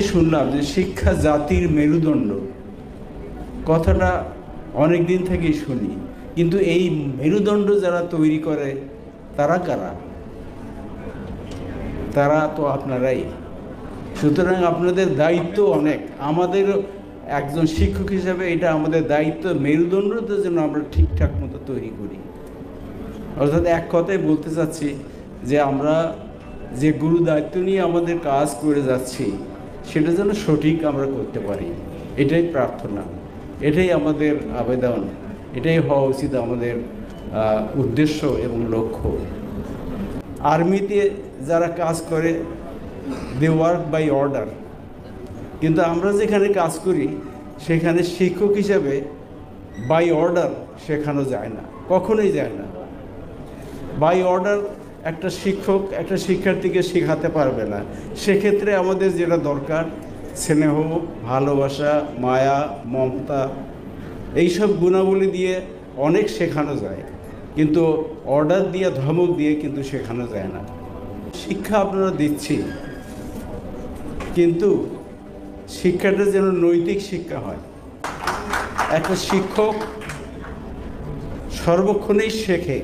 এটাই শুনলাম যে শিক্ষা জাতির মেরুদণ্ড, কথাটা অনেক দিন থেকেই শুনি, কিন্তু এই মেরুদণ্ড যারা তৈরি করে তারা কারা? তারা তো আপনারাই। সুতরাং আপনাদের দায়িত্ব অনেক। আমাদের একজন শিক্ষক হিসাবে এটা আমাদের দায়িত্ব, মেরুদণ্ডটা যেন আমরা ঠিকঠাক মতো তৈরি করি। অর্থাৎ এক কথায় বলতে চাচ্ছি যে আমরা যে গুরু দায়িত্ব নিয়ে আমাদের কাজ করে যাচ্ছি সেটা যেন সঠিক আমরা করতে পারি, এটাই প্রার্থনা, এটাই আমাদের আবেদন, এটাই হওয়া উচিত আমাদের উদ্দেশ্য এবং লক্ষ্য। আর্মিতে যারা কাজ করে দে ওয়ার্ক বাই অর্ডার, কিন্তু আমরা যেখানে কাজ করি সেখানে শিক্ষক হিসাবে বাই অর্ডার শেখানো যায় না, কখনোই যায় না। বাই অর্ডার একটা শিক্ষক একটা শিক্ষার্থীকে শেখাতে পারবে না। সেক্ষেত্রে আমাদের যেটা দরকার স্নেহ, ভালোবাসা, মায়া, মমতা, এইসব গুণাবলী দিয়ে অনেক শেখানো যায়, কিন্তু অর্ডার দিয়ে ধমক দিয়ে কিন্তু শেখানো যায় না। শিক্ষা আপনারা দিচ্ছি, কিন্তু শিক্ষাটা যেন নৈতিক শিক্ষা হয়। একটা শিক্ষক সর্বক্ষণেই শেখে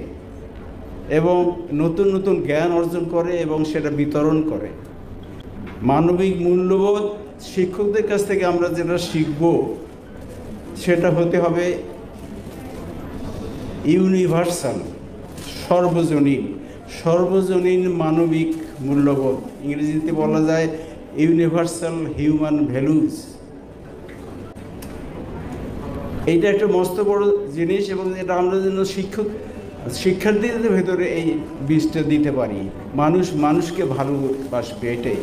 এবং নতুন নতুন জ্ঞান অর্জন করে এবং সেটা বিতরণ করে। মানবিক মূল্যবোধ শিক্ষকদের কাছ থেকে আমরা যেটা শিখব সেটা হতে হবে ইউনিভার্সাল, সর্বজনীন মানবিক মূল্যবোধ। ইংরেজিতে বলা যায় ইউনিভার্সাল হিউম্যান ভ্যালুজ। এইটা একটা মস্ত বড় জিনিস এবং এটা আমরা যেন শিক্ষার্থীদের ভেতরে এই বীজটা দিতে পারি। মানুষকে ভালোবাসবে, এটাই।